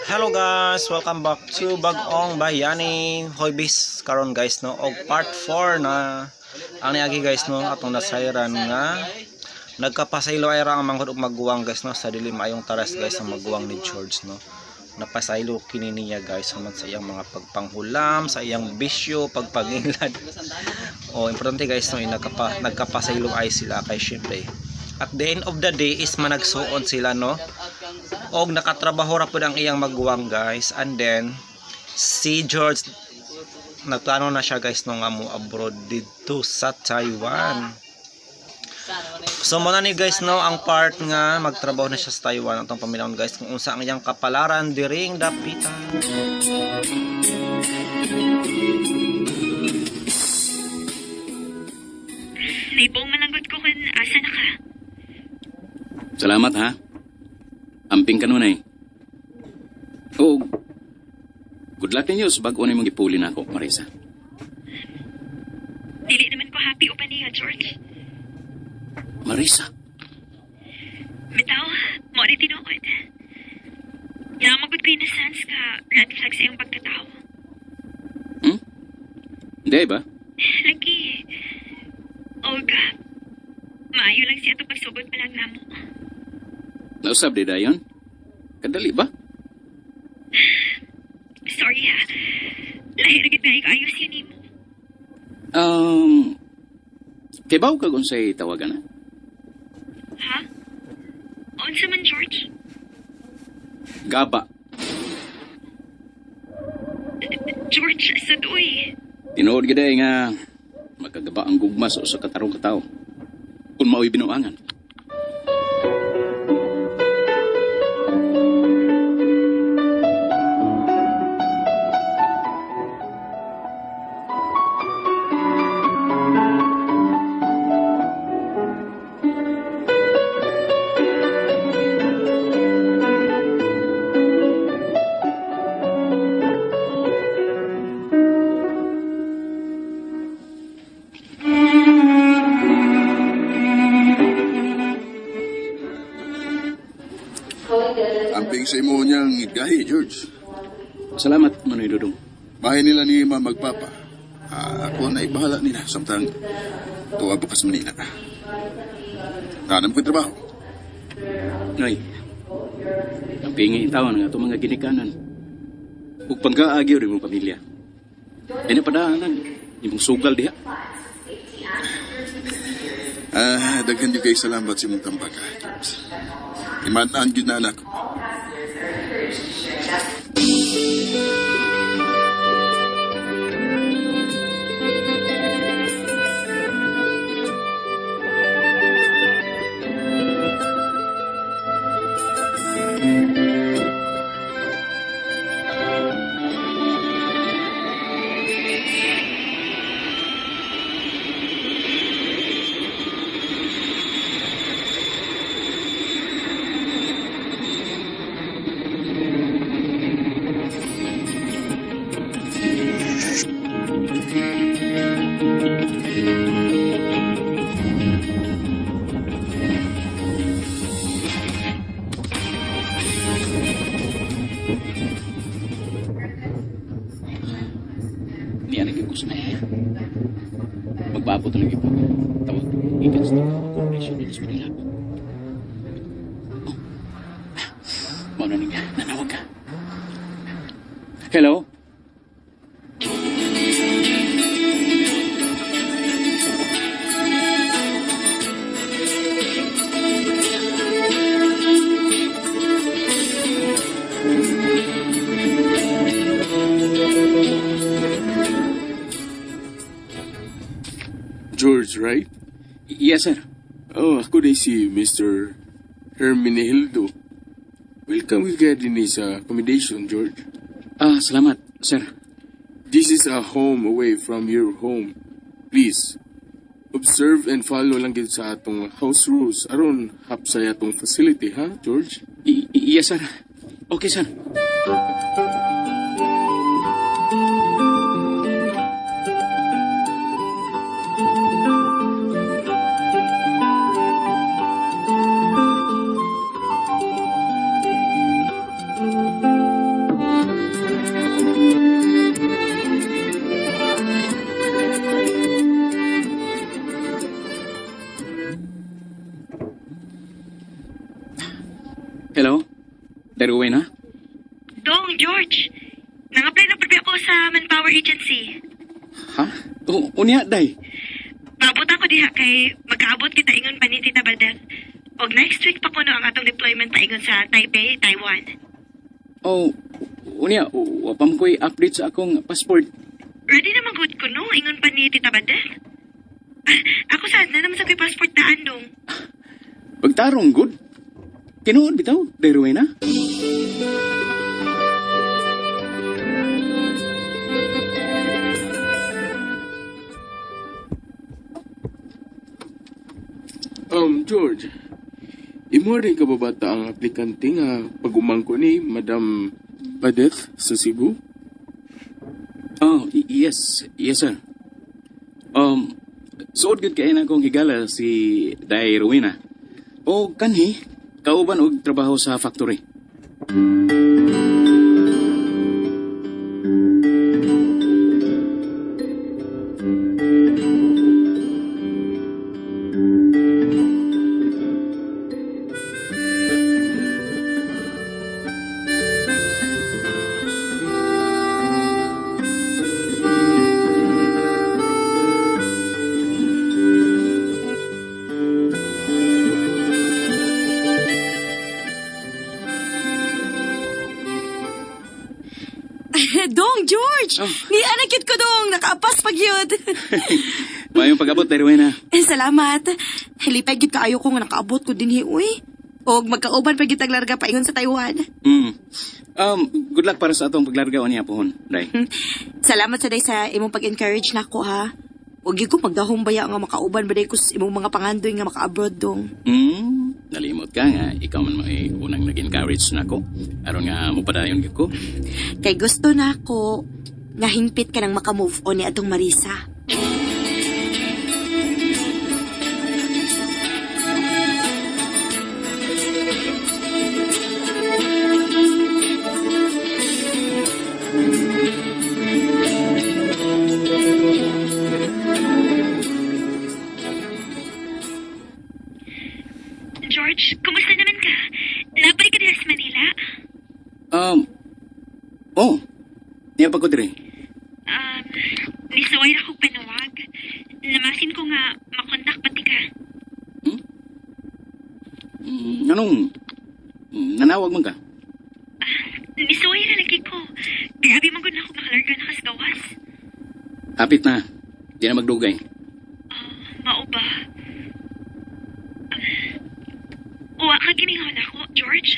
Hello guys, welcome back to Bagong Bayani Hoybis karon guys no og part 4 na ang niagi guys no atong nasayran nga nagkapasaylo ay ra ang manghod og magguwang guys no sa dili maayong taras guys ang magguwang ni George no. Napasaylo kini niya guys human sa iyang mga pagpanghulam, sa iyang bisyo, pagpangilad. O importante guys no nagkapasaylo ay sila kay syempre. At the end of the day is managsuon sila no. Og nakatrabaho ra pud ang iyang magguwang guys, and then si George nagplano na siya guys no nga mo abroad dito sa Taiwan. So muna ni guys no ang part nga magtrabaho na siya sa Taiwan atong pamilyaon guys kung unsa ang iyang kapalaran diring dapitan. Naibong mananggot ko kung asa na ka. Salamat ha. Amping ka nun eh. Oh, good luck ninyo sa bago na mong ipuli na ako, Marisa. Dili naman ko happy o niya, George. Marisa? Bitaw, mo rin tinuod. Yamagod ko na sans ka red flag sa iyong pagkatao. Hindi ba? Lagi. Olga, maayo lang siya ito pagsugod pa lang namo. Nausap di dayon? Kadali ba? Sorry ha. Lahi na gitna ayos yan mo. Kay baw ka kung sa'y tawagan na? Ha? Unsa man, George? Gaba. George, sa doy. Tinood ka nga magkagaba ang gugmas o sa katarong katao. Kung mao'y binuangan. Amping sa imo niyang gahi, George. Salamat, Manoy Dudong. Bahay nila ni Magpapa. Ako na ibahala nila. Samtang tuwa bukas Manila. Nanam ko trabaho. Noy, ang pingi itawan nga itong mga ginikanan. Huwag pangkaagyo rin mong pamilya. E na padaanan, imong sugal diha. Daghan niyo kayo salamat sa imong tambaka, George. Imanaan yun na anak ko. Niyan ang gusto na yan. Magbapo talaga po. Tawag, ikas na coordination din sa Manila. Oh. Mauna niya, nanawag ka. Hello? George, right? Yes, sir. Oh, ako din si Mr. Hermenegildo. Welcome again din sa accommodation, George. Salamat, sir. This is a home away from your home. Please, observe and follow lang gid sa atong house rules aron hapsay atong facility, ha, George? Yes, sir. Okay, sir. Rowena? Dong, George. Nang-apply na pati ako sa Manpower Agency. Ha? Unya, day. Paabot ako diha kay magkaabot kita ingon pa ni Tita Badel. Og next week pa kuno ang atong deployment paingon sa Taipei, Taiwan. Oh, unya, wapam ko'y update sa akong passport. Ready na magud ko no, ingon pa ni Tita Badel. Ako sad na naman sa ko'y passport daan dong. Pagtarong, good. Tinuod bitaw, day Rowena? George, imo rin ka ba bata ang aplikante nga pag-umangko ni Madam Badeth sa Cebu? Oh, yes. Yes, sir. Suod gud kay na kong higala si Day Rowena. O kanhi, kauban og trabaho sa factory. Dong, George! Oh. Ni anakit ko dong, nakaapas pag yun. Mayong pag-abot, Day Rowena. Salamat. Halipay gid kaayo ko nga nakaabot ko dinhi uy. Og magkauban pa gid tag larga paingon sa Taiwan. Good luck para sa atong paglarga o niya pohon, Day. Salamat sa day sa imong pag-encourage nako ha. Og gyud ko magdahong baya nga makauban baday ko sa imong mga pangandoy nga maka-abroad dong. Nalimot ka nga, ikaw man may unang nag-encourage na ko. Aron nga mo padayon gyud ko. Kay gusto nako nga hingpit ka nang maka-move on ni atong Marisa. George, kumusta naman ka? Nabalik ka nila sa Manila? Niya pa ko dire. Nisaway na kong panawag. Namasin ko nga makontak pati ka. Anong, nanawag man ka? Nisaway na lagi ko. Grabe man gud na ako makalarga na kasgawas. Kapit na. Di na magdugay. Mao ba? Uwa ka giningon ako, George.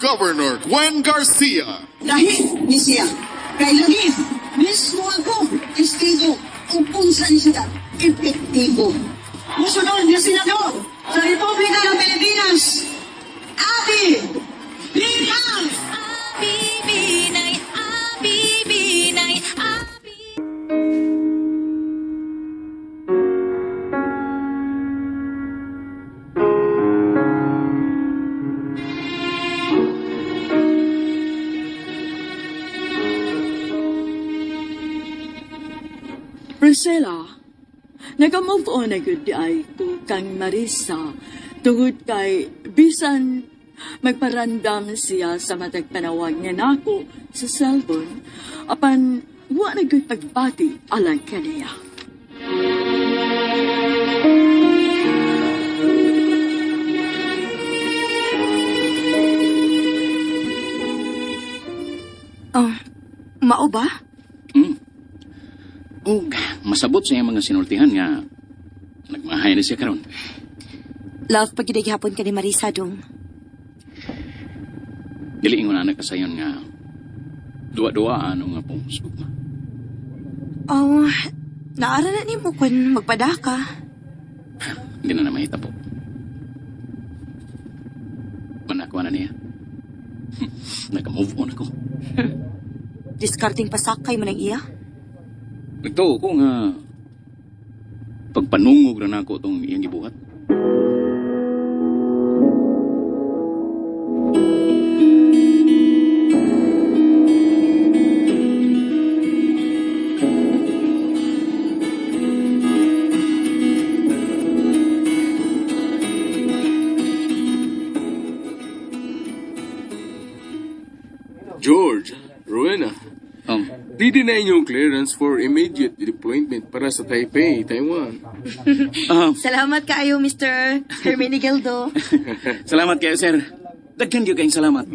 Governor Gwen Garcia. Dahil ni siya, kay langit, mismo ako, testigo, kung punsan siya, epektibo. Musunod na senador sa Republika ng Pilipinas, Abby Binay! Priscilla, nag-move on na good ay ko kang Marisa tungod kay bisan magparandam siya sa matag panawag nga nako sa cellphone apan wa na good pagbati alang kaniya. Mao ba? Og masabot sa iyang mga sinultihan nga nagmahay na siya karon. Love pag hapon ka ni Marisa dong. Dili ingon anak kasayon nga duwa-duwa ano nga pong sugma. Oh, naara na ni mo kung magpadaka. Hindi na mahita po. Manakuha na niya. Nag-move on ako. Discarding pasakay mo ng iya. Nagtao ko nga pagpanungog na nako itong iyang gibuhat. Ready na inyong clearance for immediate deployment para sa Taipei, Taiwan. Salamat kaayo, Mr. Hermenegildo. Salamat kayo, sir. Daghan kayo kayong salamat.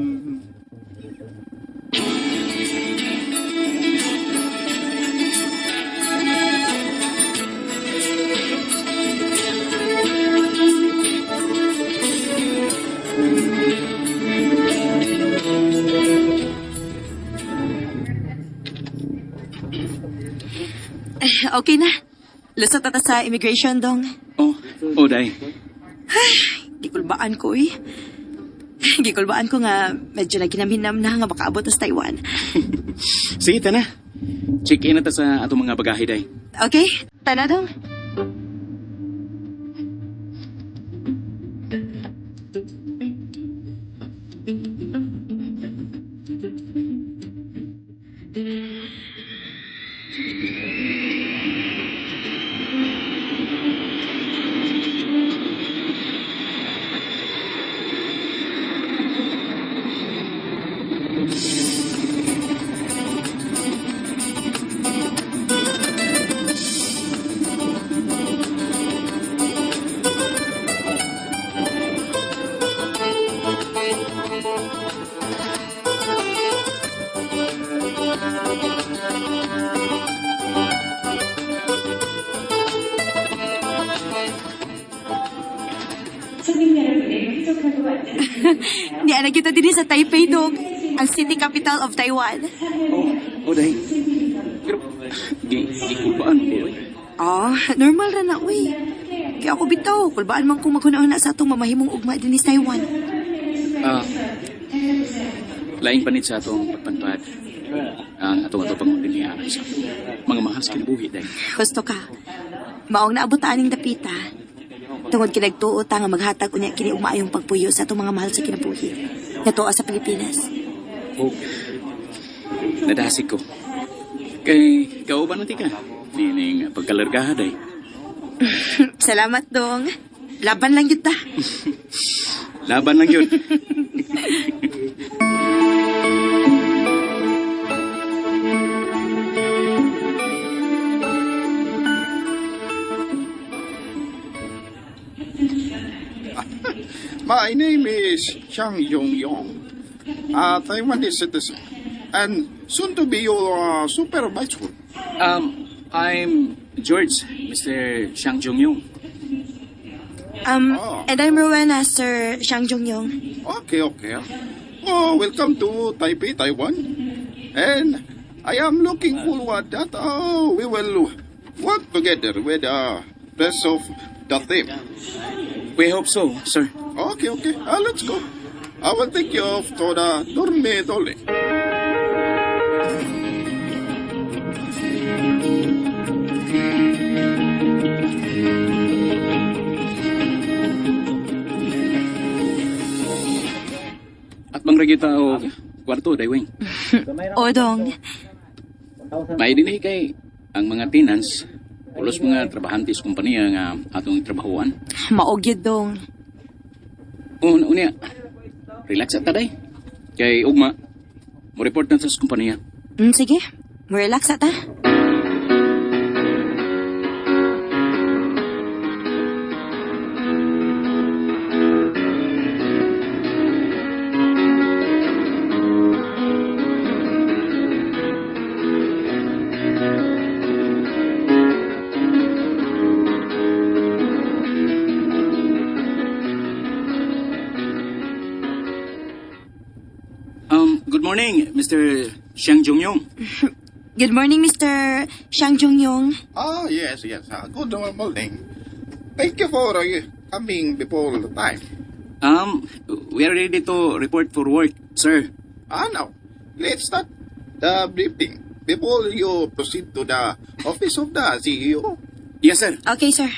Okay na. Lusot ata sa immigration, dong. Oh, day. Gikulbaan ko, eh. Gikulbaan ko nga medyo naginaminam na nga makaabot sa Taiwan. Sige, tana. Check-in na ta sa atong mga bagahe, day. Okay? Tana, dong. Di ana kita din sa Taipei, dong. Ang city capital of Taiwan. Oh, day. Pero, gikulbaan ko, eh. Normal ra na, uy. Kaya ako bitaw, kulbaan man kung maghunahuna sa atong mamahimong ugma din sa Taiwan. Laing panit sa atong pagpanpad. Ang atong pagpapilihan sa mga mahal sa kinabuhi, day. Gusto ka. Maong naabot aning dapita. Tungod kinagtuo ta nga maghatag unya kini umaayong pagpuyo sa atong mga mahal sa kinabuhi. Natuwa sa Pilipinas. Oh, nadasig ko. Kay, kauban natin ka. Nining pagkalargaha, day. Salamat, dong. Laban lang yun ta. Laban lang yun. My name is Chang Yong-yong, a Taiwanese citizen, and soon to be your supervisor. I'm George, Mr. Shang Jong-yung. And I'm Rowena, Sir Shang Jong-yong. Okay. Oh, welcome to Taipei, Taiwan. And I am looking forward that we will work together with the rest of the team. We hope so, sir. Okay. Let's go. I will take you off to the dormitory. At mangragita o kwarto, Daywing. O, dong. May dinay kay ang mga tenants, ulos mga trabahantes kumpanya nga atong trabahuan. Maogyod, dong. Unya, relax at taday. Kay ugma, mo report na sa kumpanya. Sige. Relax ata. Good morning, Mr. Shang Jong-yong. Good morning, Mr. Shang Jong-yong. Oh, yes. Good morning. Thank you for coming before the time. We are ready to report for work, sir. Now, let's start the briefing before you proceed to the office of the CEO. Yes, sir. Okay, sir.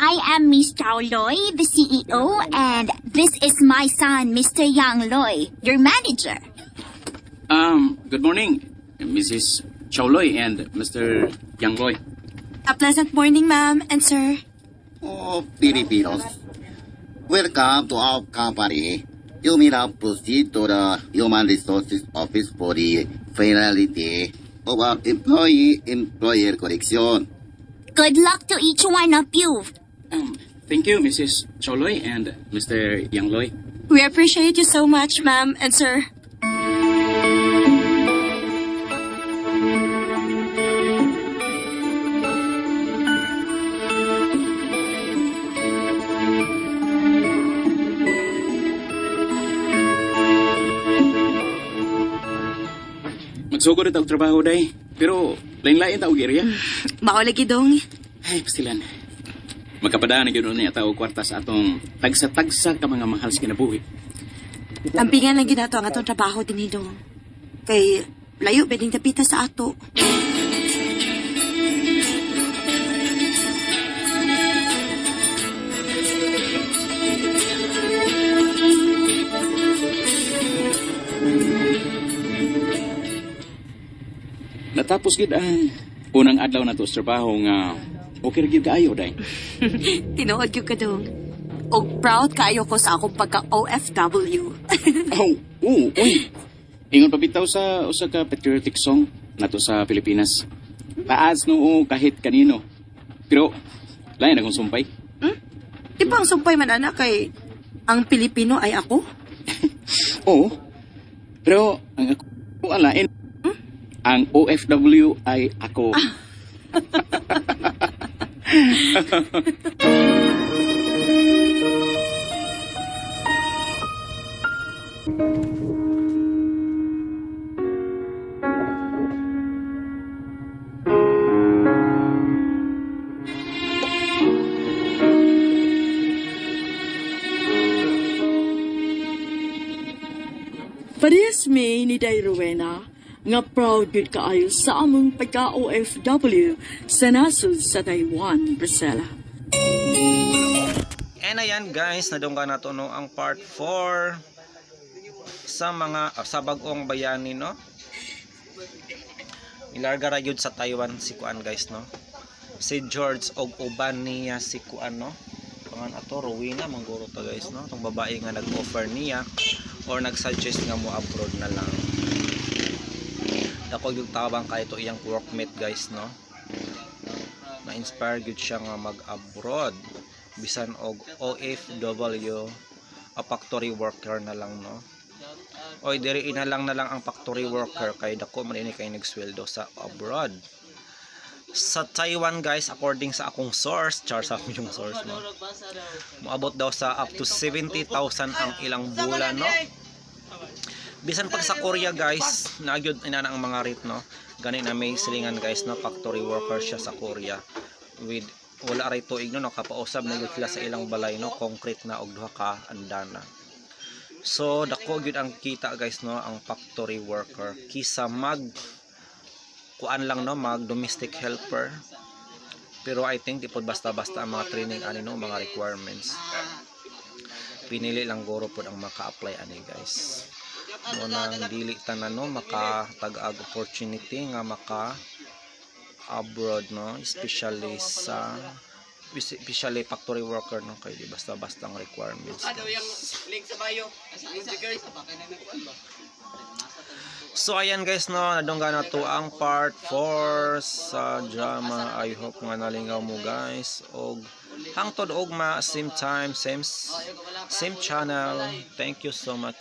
I am Miss Chow Loy, the CEO, and this is my son, Mr. Yang Loy, your manager. Good morning, Mrs. Chauloy and Mr. Yang Loy. A pleasant morning, ma'am and sir. Oh, Filipinos. Welcome to our company. You may now proceed to the Human Resources Office for the finality of our employee-employer connection. Good luck to each one of you. Thank you, Mrs. Chauloy and Mr. Yang Loy. We appreciate you so much, ma'am and sir. Magsugod na tawag trabaho, day. Pero, lain-lain tawag area. Maulagi dong. Ay, pastilan. Magkapadaan na ganoon niya tao kwarta sa atong tagsa-tagsa ka mga mahal sa kinabuhi. Ang pingan lang ginato ang atong trabaho din dong. Kay layo beding tapita sa ato. Natapos gid ang unang adlaw na to sa trabaho nga okay ra gyud kaayo, day. Tinuod yung ka dong. O proud kayo ko sa akong pagka-OFW. Oh, uy. Ingon pabitaw sa usa ka patriotic song nato sa Pilipinas. Taas noo kahit kanino. Pero lain akong sumpay. Di ba ang sumpay man anak kay ang Pilipino ay ako? Oo. Pero ang ako alain. Ang OFW ay ako. Parehas mi ni Day Rowena nga proud gud kaayo sa among pagka-OFW sa nasod sa Taiwan, Priscilla. And ayan guys, nadungga na to no ang part 4 sa mga sa bagong bayani no. Ilarga ra gyud sa Taiwan si kuan guys no. Si George og uban niya si kuan no. Pangan ato Rowena mangguro to guys no. Tong babae nga nag-offer niya or nag-suggest nga mo abroad na lang. Ako yung tabang kay ito iyang workmate guys no. Na-inspire gyud siya nga mag-abroad bisan og OFW a factory worker na lang no. Oy diri ina lang na lang ang factory worker kay dako man ini kay nagsweldo sa abroad. Sa Taiwan guys, according sa akong source, char sa yung source no. Moabot daw sa up to 70,000 ang ilang bulan no. Bisan pag sa Korea guys, nagyod ina ang mga rate no. Gani na may silingan guys no, factory worker siya sa Korea. With wala ray tuig no, nakapausab na gyud sila sa ilang balay no, concrete na og duha ka andana. So dako gyud ang kita guys no, ang factory worker kisa mag kuan lang no, mag domestic helper. Pero I think di pod basta-basta ang mga training ani no, mga requirements. Pinili lang guro pod ang maka-apply ani guys. Mo nang dili tanan no makatag-ag opportunity nga maka abroad no, especially factory worker no, kay di basta-basta ang requirements. Link sa bio. So ayan guys no, nadungga na to ang part 4 sa drama. I hope nga nalingaw mo guys og hangtod og ma same time same channel. Thank you so much.